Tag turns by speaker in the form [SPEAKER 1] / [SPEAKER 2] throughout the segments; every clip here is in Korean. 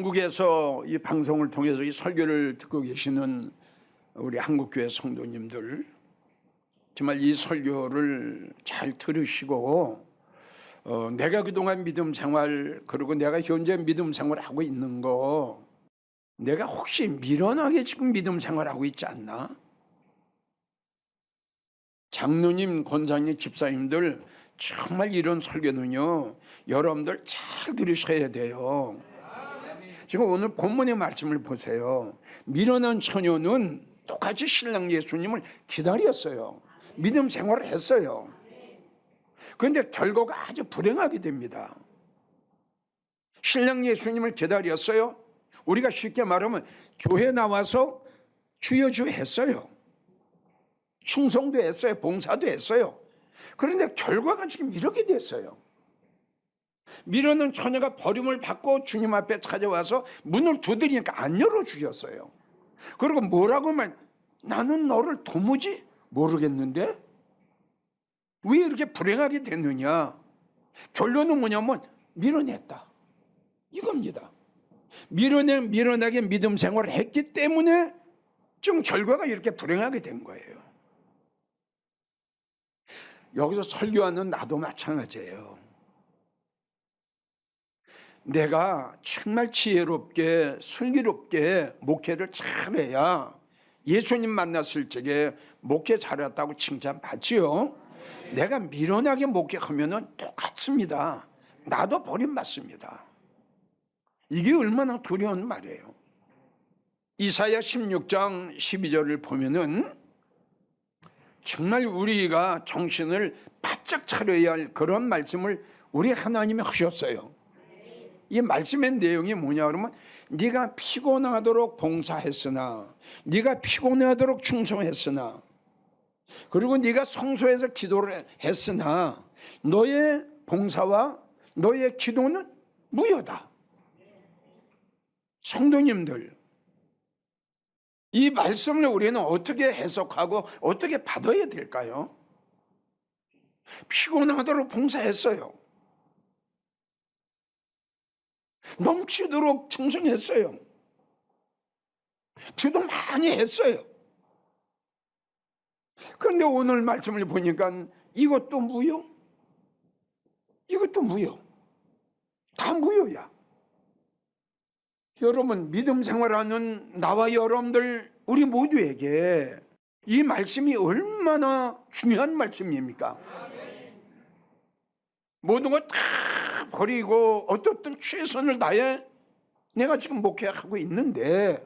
[SPEAKER 1] 전국에서 이 방송을 통해서 이 설교를 듣고 계시는 우리 한국교회 성도님들, 정말 이 설교를 잘 들으시고 내가 그동안 믿음 생활, 그리고 내가 현재 믿음 생활하고 있는 거, 내가 혹시 미련하게 지금 믿음 생활하고 있지 않나? 장로님, 권사님, 집사님들, 정말 이런 설교는요, 여러분들 잘 들으셔야 돼요. 지금 오늘 본문의 말씀을 보세요. 미련한 처녀는 똑같이 신랑 예수님을 기다렸어요. 믿음 생활을 했어요. 그런데 결과가 아주 불행하게 됩니다. 신랑 예수님을 기다렸어요. 우리가 쉽게 말하면 교회 나와서 주여 주 했어요. 충성도 했어요. 봉사도 했어요. 그런데 결과가 지금 이렇게 됐어요. 미련한 처녀가 버림을 받고 주님 앞에 찾아와서 문을 두드리니까 안 열어주셨어요. 그리고 뭐라고 말, 나는 너를 도무지 모르겠는데 왜 이렇게 불행하게 됐느냐. 결론은 뭐냐면 미련했다, 이겁니다. 미련하게 믿음 생활을 했기 때문에 지금 결과가 이렇게 불행하게 된 거예요. 여기서 설교하는 나도 마찬가지예요. 내가 정말 지혜롭게 슬기롭게 목회를 잘해야 예수님 만났을 적에 목회 잘했다고 칭찬받지요. 내가 미련하게 목회하면 똑같습니다. 나도 버림받습니다. 이게 얼마나 두려운 말이에요. 이사야 16장 12절을 보면은 정말 우리가 정신을 바짝 차려야 할 그런 말씀을 우리 하나님이 하셨어요. 이 말씀의 내용이 뭐냐 그러면, 네가 피곤하도록 봉사했으나, 네가 피곤하도록 충성했으나, 그리고 네가 성소에서 기도를 했으나 너의 봉사와 너의 기도는 무효다. 성도님들, 이 말씀을 우리는 어떻게 해석하고 어떻게 받아야 될까요? 피곤하도록 봉사했어요. 넘치도록 충성했어요. 기도 많이 했어요. 그런데 오늘 말씀을 보니까 이것도 무효? 이것도 무효. 다 무효야. 여러분, 믿음 생활하는 나와 여러분들, 우리 모두에게 이 말씀이 얼마나 중요한 말씀입니까? 모든 걸 다 버리고 어떻든 최선을 다해 내가 지금 목회하고 있는데,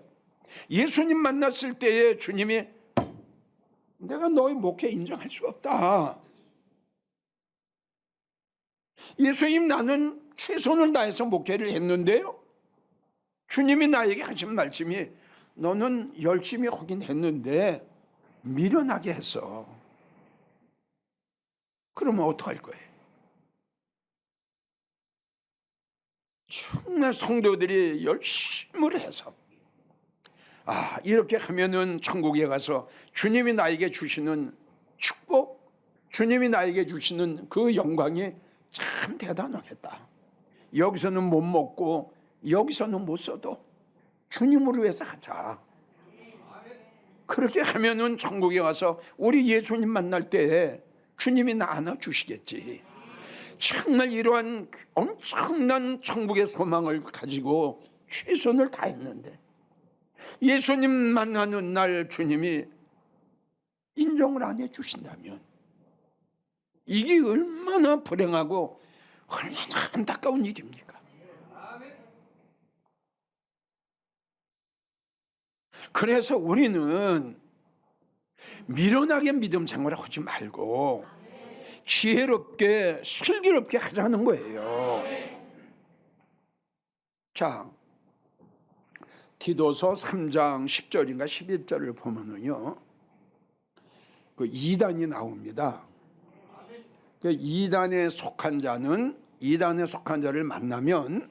[SPEAKER 1] 예수님 만났을 때에 주님이 내가 너의 목회 인정할 수 없다. 예수님, 나는 최선을 다해서 목회를 했는데요, 주님이 나에게 하신 말씀이 너는 열심히 하긴 했는데 미련하게 했어. 그러면 어떡할 거예요? 정말 성도들이 열심히 해서 이렇게 하면은 천국에 가서 주님이 나에게 주시는 축복, 주님이 나에게 주시는 그 영광이 참 대단하겠다. 여기서는 못 먹고 여기서는 못 써도 주님으로 위해서 하자. 그렇게 하면은 천국에 가서 우리 예수님 만날 때 주님이 나 안아주시겠지. 정말 이러한 엄청난 천국의 소망을 가지고 최선을 다했는데 예수님 만나는 날 주님이 인정을 안 해주신다면 이게 얼마나 불행하고 얼마나 안타까운 일입니까? 그래서 우리는 미련하게 믿음 생활을 하지 말고 지혜롭게 슬기롭게 하자는 거예요. 자, 디도서 3장 10절인가 11절을 보면은요, 그 이단이 나옵니다. 그 이단에 속한 자를 만나면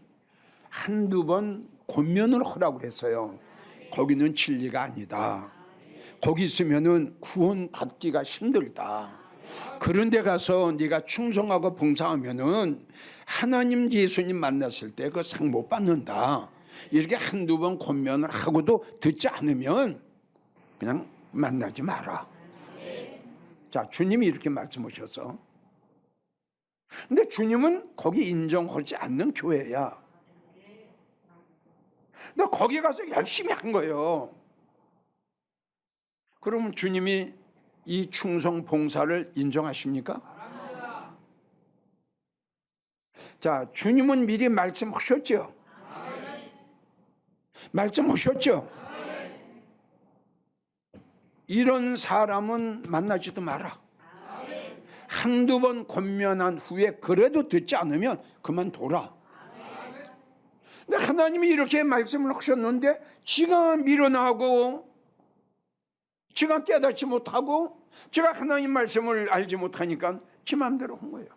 [SPEAKER 1] 한두 번 권면을 하라고 그랬어요. 거기는 진리가 아니다. 거기 있으면은 구원받기가 힘들다. 그런 데 가서 네가 충성하고 봉사하면은 하나님 예수님 만났을 때 그 상 못 받는다. 이렇게 한두 번 권면을 하고도 듣지 않으면 그냥 만나지 마라. 자, 주님이 이렇게 말씀하셔서. 근데 주님은 거기 인정하지 않는 교회야. 너 거기 가서 열심히 한 거예요. 그러면 주님이 이 충성 봉사를 인정하십니까? 자, 주님은 미리 말씀하셨죠? 말씀하셨죠? 이런 사람은 만나지도 마라. 한두 번 권면한 후에 그래도 듣지 않으면 그만둬라. 근데 하나님이 이렇게 말씀을 하셨는데 지가 밀어나고 지가 깨닫지 못하고 제가 하나님 말씀을 알지 못하니까 지 마음대로 한 거예요.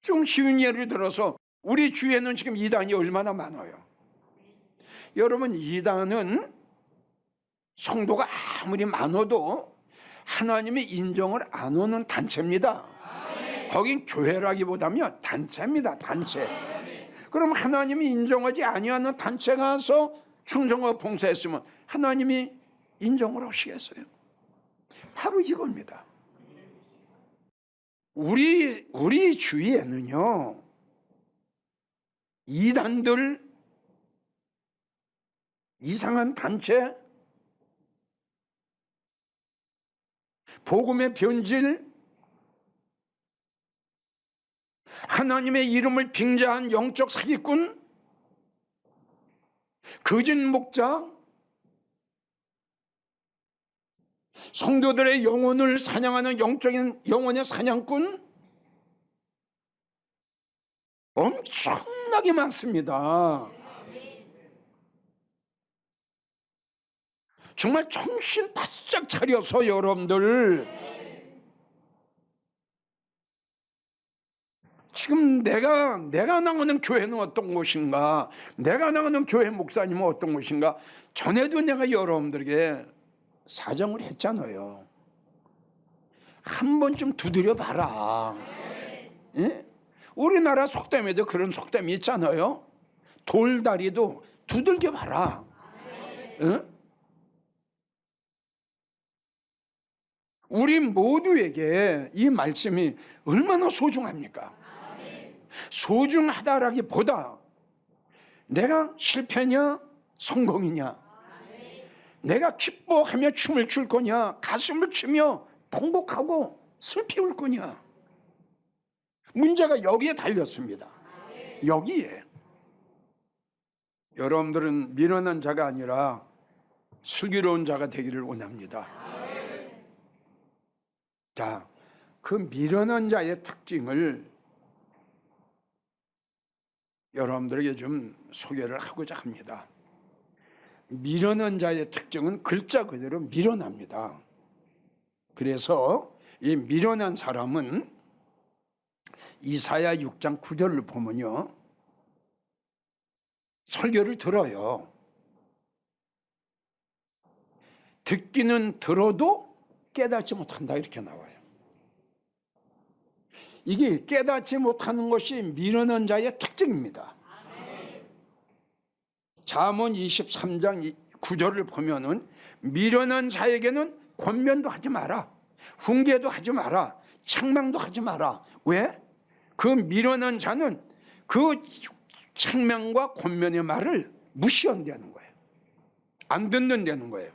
[SPEAKER 1] 좀 쉬운 예를 들어서 우리 주위에는 지금 이단이 얼마나 많아요. 여러분, 이단은 성도가 아무리 많아도 하나님의 인정을 안 하는 단체입니다. 거긴 교회라기보다는 단체입니다. 단체. 그럼 하나님이 인정하지 아니하는 단체 가서 충성하고 봉사했으면 하나님이 인정을 하시겠어요? 바로 이겁니다. 우리 주위에는요, 이단들, 이상한 단체, 복음의 변질, 하나님의 이름을 빙자한 영적 사기꾼, 거짓 목자, 성도들의 영혼을 사냥하는 영적인 영혼의 사냥꾼, 엄청나게 많습니다. 정말 정신 바짝 차려서 여러분들, 지금 내가 나가는 교회는 어떤 곳인가, 내가 나가는 교회 목사님은 어떤 곳인가, 전에도 내가 여러분들에게 사정을 했잖아요. 한 번쯤 두드려 봐라. 예? 우리나라 속담에도 그런 속담이 있잖아요. 돌다리도 두들겨 봐라. 예? 우리 모두에게 이 말씀이 얼마나 소중합니까? 소중하다라기보다 내가 실패냐 성공이냐, 내가 기뻐하며 춤을 출 거냐, 가슴을 치며 통곡하고 슬피 울 거냐, 문제가 여기에 달렸습니다. 여기에. 여러분들은 미련한 자가 아니라 슬기로운 자가 되기를 원합니다. 자, 그 미련한 자의 특징을 여러분들에게 좀 소개를 하고자 합니다. 미련한 자의 특징은 글자 그대로 미련합니다. 그래서 이 미련한 사람은 이사야 6장 9절을 보면요, 설교를 들어요. 듣기는 들어도 깨닫지 못한다, 이렇게 나와요. 이게 깨닫지 못하는 것이 미련한 자의 특징입니다. 잠언 23장 9절을 보면은 미련한 자에게는 권면도 하지 마라, 훈계도 하지 마라, 책망도 하지 마라. 왜? 그 미련한 자는 그 책망과 권면의 말을 무시한다는 거예요. 안 듣는다는 거예요.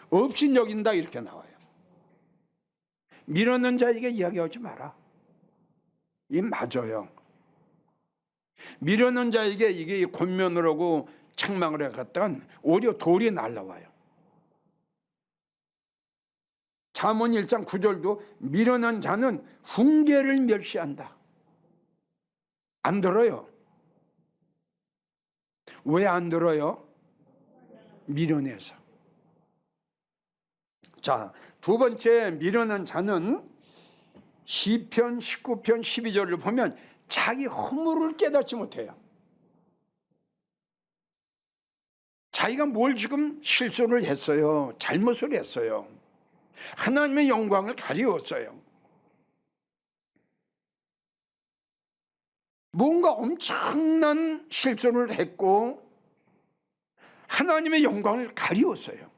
[SPEAKER 1] 없인 여긴다, 이렇게 나와요. 미련한 자에게 이야기하지 마라. 이 맞아요. 미련한 자에게 이게 권면을 하고 책망을 해갔다간 오히려 돌이 날라와요. 잠언 1장 9절도 미련한 자는 훈계를 멸시한다. 안 들어요. 왜 안 들어요? 미련해서. 자, 두 번째 미련한 자는 시편 19편 12절을 보면 자기 허물을 깨닫지 못해요. 자기가 뭘 지금 실수를 했어요, 잘못을 했어요, 하나님의 영광을 가리웠어요. 뭔가 엄청난 실수를 했고 하나님의 영광을 가리웠어요.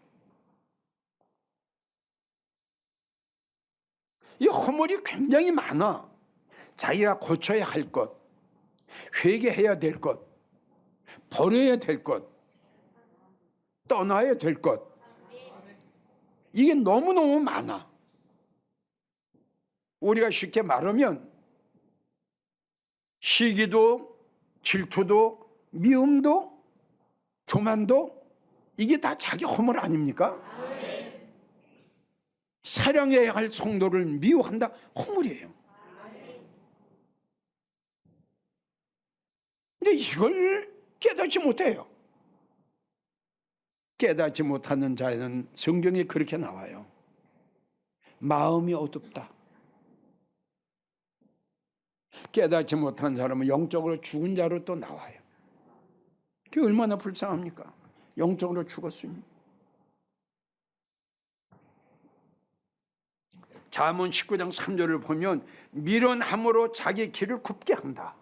[SPEAKER 1] 이 허물이 굉장히 많아. 자기가 고쳐야 할 것, 회개해야 될 것, 버려야 될 것, 떠나야 될 것, 이게 너무너무 많아. 우리가 쉽게 말하면 시기도, 질투도, 미움도, 교만도, 이게 다 자기 허물 아닙니까? 사랑해야 할 성도를 미워한다, 허물이에요. 근데 이걸 깨닫지 못해요. 깨닫지 못하는 자에는 성경에 그렇게 나와요. 마음이 어둡다. 깨닫지 못한 사람은 영적으로 죽은 자로 또 나와요. 그게 얼마나 불쌍합니까? 영적으로 죽었으니. 잠언 19장 3절을 보면 미련함으로 자기 길을 굽게 한다.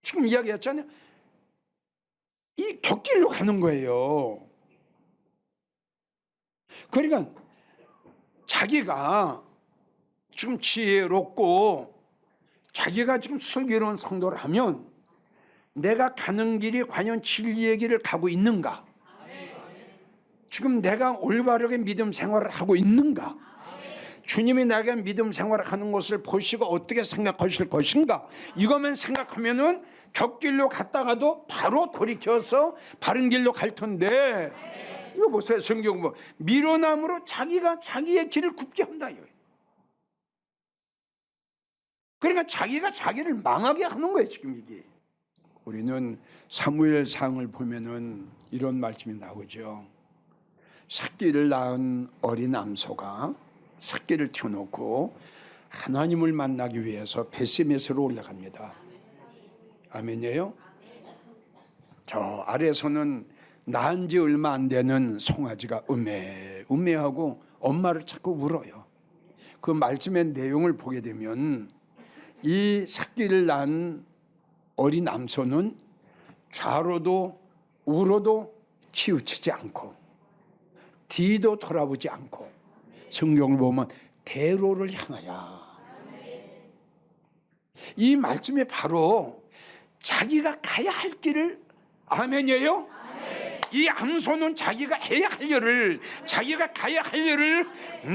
[SPEAKER 1] 지금 이야기했잖아요. 이 곁길로 가는 거예요. 그러니까 자기가 지금 지혜롭고 자기가 지금 슬기로운 성도를 하면 내가 가는 길이 과연 진리의 길을 가고 있는가? 지금 내가 올바르게 믿음 생활을 하고 있는가? 주님이 나에게 믿음 생활을 하는 것을 보시고 어떻게 생각하실 것인가? 이것만 생각하면은 곁길로 갔다가도 바로 돌이켜서 바른 길로 갈 텐데, 이거 보세요. 성경 뭐 미련함으로 자기가 자기의 길을 굽게 한다. 그러니까 자기가 자기를 망하게 하는 거예요. 지금 이게. 우리는 사무엘상을 보면은 이런 말씀이 나오죠. 새끼를 낳은 어린 암소가 새끼를 튀어놓고 하나님을 만나기 위해서 베세메스로 올라갑니다. 아멘이에요? 저 아래에서는 낳은 지 얼마 안 되는 송아지가 음해하고 엄마를 자꾸 울어요. 그 말씀의 내용을 보게 되면 이 새끼를 낳은 어린 암소는 좌로도 우로도 치우치지 않고 뒤도 돌아보지 않고 성경을 보면 대로를 향하여, 이 말씀이 바로 자기가 가야 할 길을, 아멘이에요? 이 암소는 자기가 해야 할 일을, 자기가 가야 할 일을,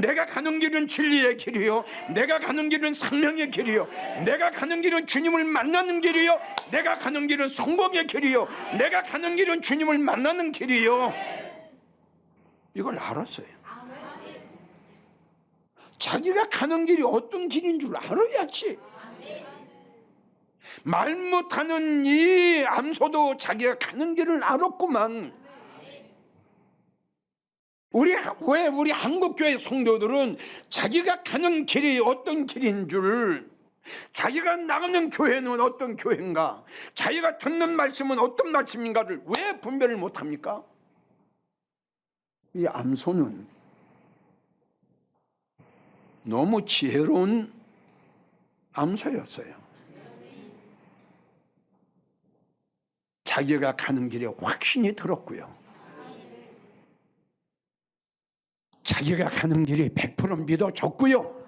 [SPEAKER 1] 내가 가는 길은 진리의 길이요, 내가 가는 길은 생명의 길이요, 내가 가는 길은 주님을 만나는 길이요, 내가 가는 길은 성공의 길이요, 내가 가는 길은 주님을 만나는 길이요. 이걸 알았어요. 자기가 가는 길이 어떤 길인 줄 알아야지. 말 못하는 이 암소도 자기가 가는 길을 알았구만. 왜 우리 한국교회 성도들은 자기가 가는 길이 어떤 길인 줄, 자기가 나가는 교회는 어떤 교회인가, 자기가 듣는 말씀은 어떤 말씀인가를 왜 분별을 못합니까? 이 암소는 너무 지혜로운 암소였어요. 자기가 가는 길에 확신이 들었고요, 자기가 가는 길이 100% 믿어졌고요.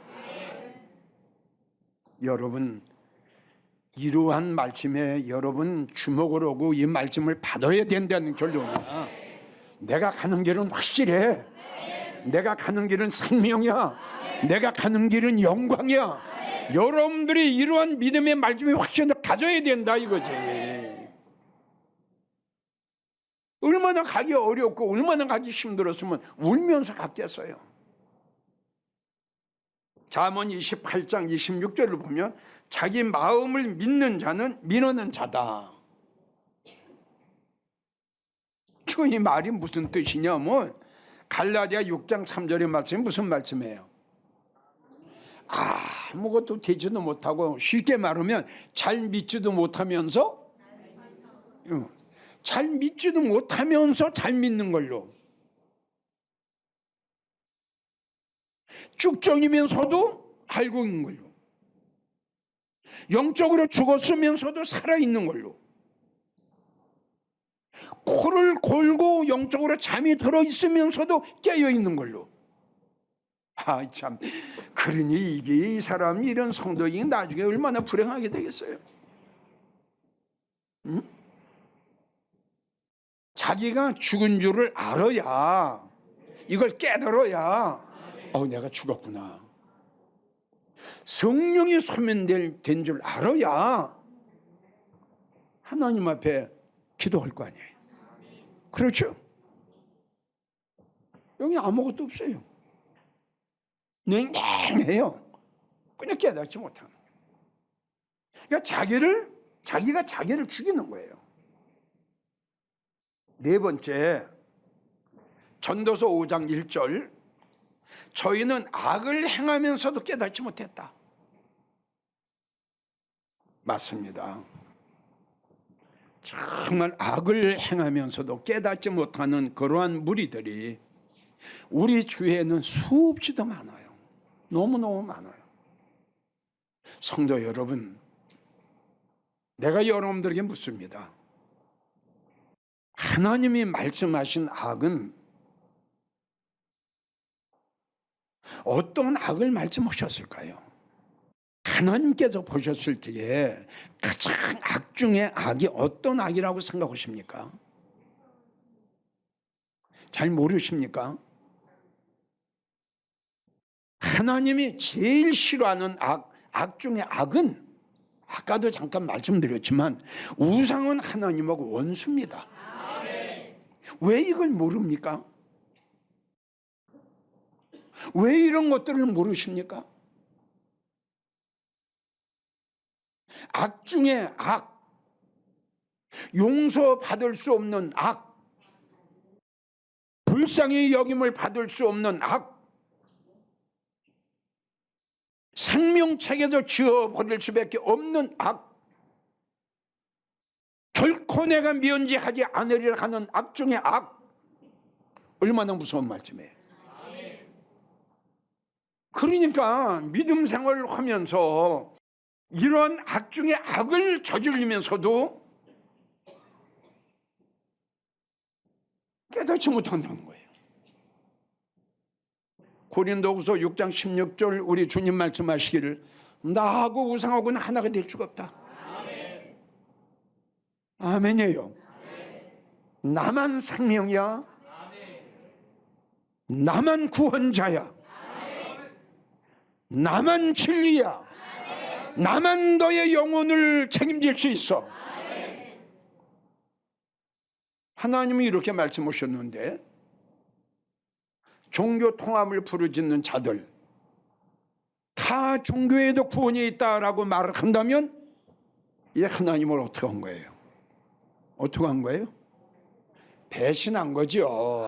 [SPEAKER 1] 여러분, 이러한 말씀에 여러분 주목을 하고 이 말씀을 받아야 된다는 결론이야. 내가 가는 길은 확실해. 내가 가는 길은 생명이야. 내가 가는 길은 영광이야. 여러분들이 이러한 믿음의 말씀의 확신을 가져야 된다 이거지. 얼마나 가기 어렵고 얼마나 가기 힘들었으면 울면서 갔겠어요. 잠언 28장 26절을 보면 자기 마음을 믿는 자는 민호는 자다. 지금 이 말이 무슨 뜻이냐면 갈라디아 6장 3절의 말씀이 무슨 말씀이에요? 아무것도 되지도 못하고, 쉽게 말하면 잘 믿지도 못하면서 잘 믿지도 못하면서 잘 믿는 걸로, 쭉정이면서도 알고 있는 걸로, 영적으로 죽었으면서도 살아있는 걸로, 코를 골고 영적으로 잠이 들어있으면서도 깨어있는 걸로. 참, 그러니 이게 이 사람이 이런 성도인이 나중에 얼마나 불행하게 되겠어요. 응? 자기가 죽은 줄을 알아야, 이걸 깨달아야 내가 죽었구나, 성령이 소면된 줄 알아야 하나님 앞에 기도할 거 아니에요. 그렇죠? 여기 아무것도 없어요. 냉랭해요. 그냥 깨닫지 못하는 거예요. 그러니까 자기가 자기를 죽이는 거예요. 네 번째, 전도서 5장 1절, 저희는 악을 행하면서도 깨닫지 못했다. 맞습니다. 정말 악을 행하면서도 깨닫지 못하는 그러한 무리들이 우리 주위에는 수없이도 많아요. 너무너무 많아요. 성도 여러분, 내가 여러분들에게 묻습니다. 하나님이 말씀하신 악은 어떤 악을 말씀하셨을까요? 하나님께서 보셨을 때에 가장 악 중에 악이 어떤 악이라고 생각하십니까? 잘 모르십니까? 하나님이 제일 싫어하는 악 중에 악은, 아까도 잠깐 말씀드렸지만, 우상은 하나님하고 원수입니다. 왜 이걸 모릅니까? 왜 이런 것들을 모르십니까? 악 중에 악, 용서받을 수 없는 악, 불쌍히 여김을 받을 수 없는 악, 생명책에서 지워버릴 수밖에 없는 악, 결코 내가 면제하지 않으리라 하는 악 중에 악. 얼마나 무서운 말씀이에요. 그러니까 믿음 생활을 하면서 이런 악 중에 악을 저지르면서도 깨닫지 못한다는 거예요. 고린도후서 6장 16절 우리 주님 말씀하시기를, 나하고 우상하고는 하나가 될 수가 없다. 아멘이에요. 나만 생명이야. 나만 구원자야. 나만 진리야. 나만 너의 영혼을 책임질 수 있어. 하나님이 이렇게 말씀하셨는데, 종교 통합을 부르짖는 자들, 타 종교에도 구원이 있다라고 말을 한다면 이 하나님을 어떻게 한 거예요? 어떻게 한 거예요? 배신한 거죠.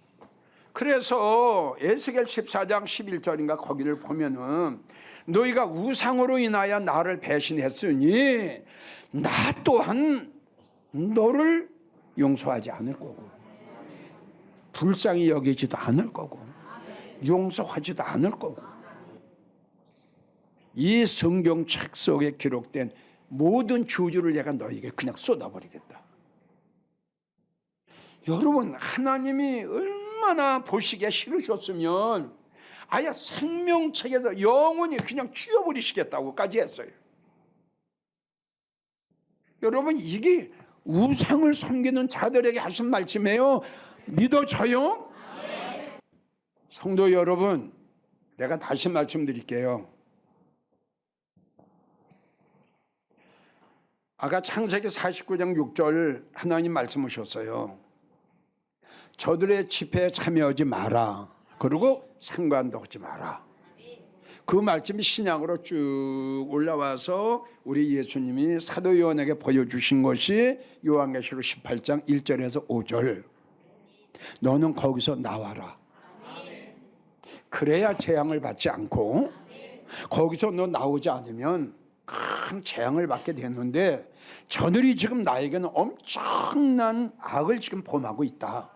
[SPEAKER 1] 그래서 에스겔 14장 11절인가 거기를 보면은, 너희가 우상으로 인하여 나를 배신했으니 나 또한 너를 용서하지 않을 거고, 불쌍히 여기지도 않을 거고, 용서하지도 않을 거고. 이 성경책 속에 기록된 모든 저주를 내가 너에게 그냥 쏟아버리겠다. 여러분, 하나님이 얼마나 보시기에 싫으셨으면 아예 생명책에서 영원히 그냥 치워버리시겠다고까지 했어요. 여러분, 이게 우상을 섬기는 자들에게 하신 말씀이에요. 믿어져요? 성도 여러분, 내가 다시 말씀드릴게요. 아까 창세기 49장 6절 하나님 말씀하셨어요. 저들의 집회에 참여하지 마라. 그리고 상관도 하지 마라. 그 말씀이 신약으로 쭉 올라와서 우리 예수님이 사도 요한에게 보여주신 것이 요한계시록 18장 1절에서 5절. 너는 거기서 나와라. 그래야 재앙을 받지 않고, 거기서 너 나오지 않으면 큰 재앙을 받게 되는데, 저들이 지금 나에게는 엄청난 악을 지금 범하고 있다.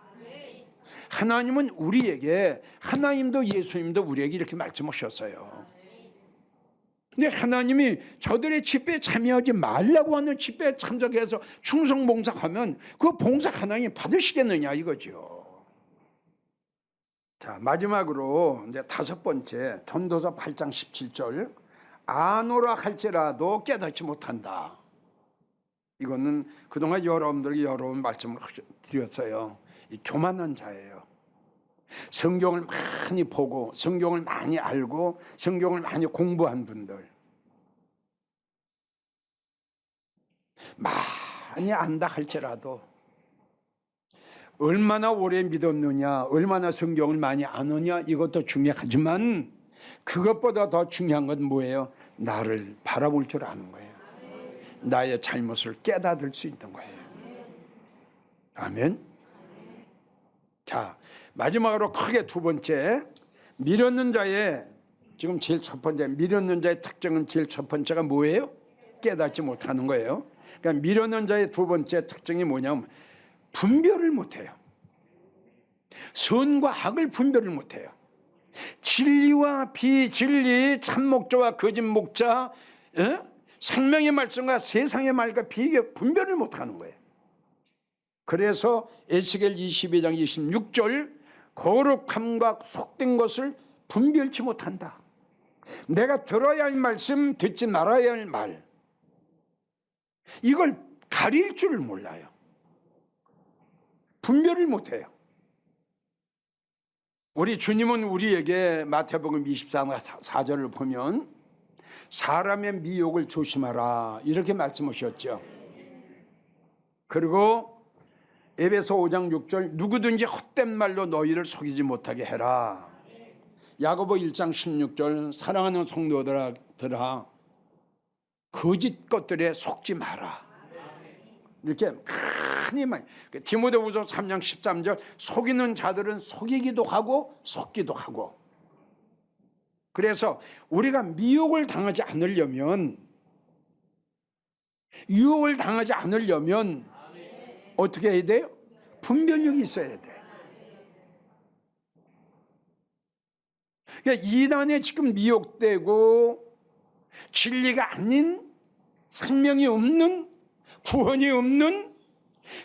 [SPEAKER 1] 하나님은 우리에게, 하나님도 예수님도 우리에게 이렇게 말씀하셨어요. 근데 하나님이 저들의 집회에 참여하지 말라고 하는 집회에 참석해서 충성 봉사하면 그 봉사 하나님 받으시겠느냐 이거죠. 자, 마지막으로 이제 5번째, 전도서 8장 17절, 아노라 할지라도 깨닫지 못한다. 이거는 그동안 여러분들에게 여러 번 말씀을 드렸어요. 이 교만한 자예요. 성경을 많이 보고 성경을 많이 알고 성경을 많이 공부한 분들, 많이 안다 할지라도 얼마나 오래 믿었느냐, 얼마나 성경을 많이 아느냐, 이것도 중요하지만 그것보다 더 중요한 건 뭐예요? 나를 바라볼 줄 아는 거예요. 나의 잘못을 깨닫을 수 있는 거예요. 아멘. 자, 마지막으로 크게 2번째, 미련는 자의, 지금 제일 첫 번째, 미련는 자의 특징은 제일 첫 번째가 뭐예요? 깨닫지 못하는 거예요. 그러니까 미련는 자의 2번째 특징이 뭐냐면 분별을 못해요. 선과 악을 분별을 못해요. 진리와 비진리, 참목자와 거짓목자, 생명의 말씀과 세상의 말과 비교 분별을 못하는 거예요. 그래서 에스겔 22장 26절, 거룩함과 속된 것을 분별치 못한다. 내가 들어야 할 말씀, 듣지 말아야 할 말, 이걸 가릴 줄을 몰라요. 분별을 못해요. 우리 주님은 우리에게 마태복음 24장 4절을 보면 사람의 미혹을 조심하라 이렇게 말씀하셨죠. 그리고 에베소 5장 6절, 누구든지 헛된 말로 너희를 속이지 못하게 해라. 야고보 1장 16절, 사랑하는 성도들아 거짓 것들에 속지 마라. 이렇게 많이 디모데후서 3장 13절, 속이는 자들은 속이기도 하고 속기도 하고. 그래서 우리가 미혹을 당하지 않으려면, 유혹을 당하지 않으려면 어떻게 해야 돼요? 분별력이 있어야 돼. 그러니까 이단에 지금 미혹되고 진리가 아닌, 생명이 없는, 구원이 없는,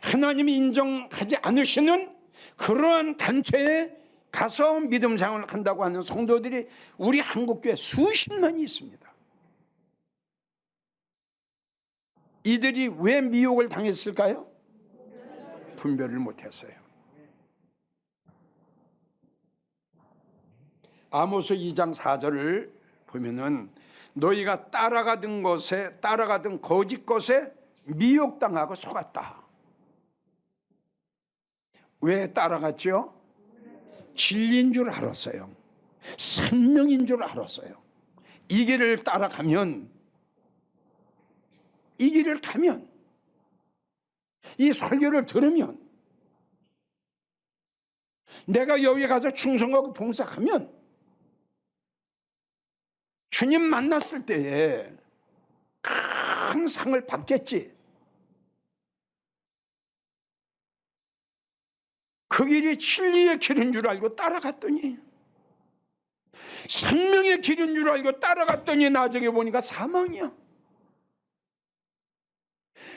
[SPEAKER 1] 하나님이 인정하지 않으시는 그러한 단체에 가서 믿음 생활을 한다고 하는 성도들이 우리 한국교회 수십만이 있습니다. 이들이 왜 미혹을 당했을까요? 분별을 못했어요. 아모스 2장 4절을 보면은 너희가 따라가던 거짓 것에 미혹당하고 속았다. 왜 따라갔죠? 진리인 줄 알았어요. 생명인 줄 알았어요. 이 길을 따라가면, 이 길을 가면, 이 설교를 들으면, 내가 여기 가서 충성하고 봉사하면 주님 만났을 때에 큰 상을 받겠지. 그 길이 진리의 길인 줄 알고 따라갔더니, 생명의 길인 줄 알고 따라갔더니 나중에 보니까 사망이야.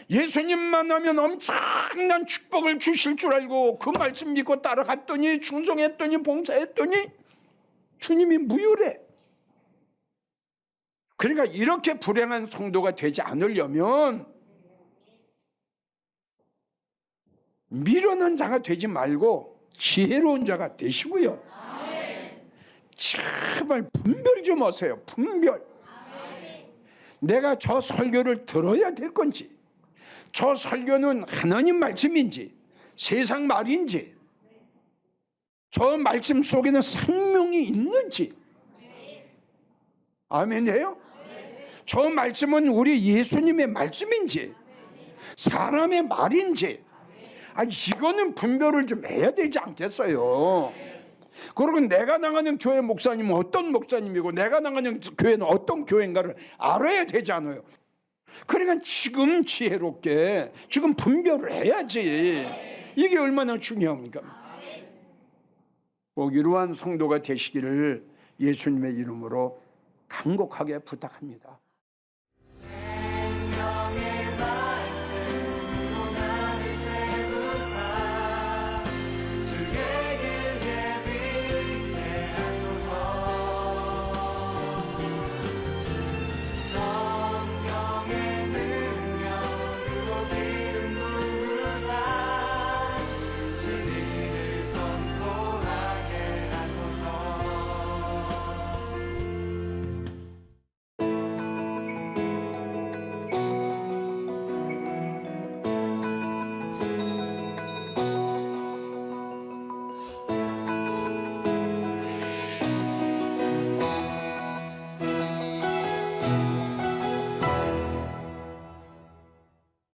[SPEAKER 1] 예수님 만나면 엄청난 축복을 주실 줄 알고 그 말씀 믿고 따라갔더니, 충성했더니, 봉사했더니 주님이 무효래. 그러니까 이렇게 불행한 성도가 되지 않으려면 미련한 자가 되지 말고 지혜로운 자가 되시고요. 제발 분별 좀 하세요. 분별. 내가 저 설교를 들어야 될 건지, 저 설교는 하나님 말씀인지 세상 말인지, 저 말씀 속에는 생명이 있는지. 아멘이에요? 저 말씀은 우리 예수님의 말씀인지 사람의 말인지, 이거는 분별을 좀 해야 되지 않겠어요? 그리고 내가 나가는 교회 목사님은 어떤 목사님이고 내가 나가는 교회는 어떤 교회인가를 알아야 되지 않아요? 그러니까 지금 지혜롭게 지금 분별을 해야지. 이게 얼마나 중요합니까? 꼭 이러한 성도가 되시기를 예수님의 이름으로 간곡하게 부탁합니다.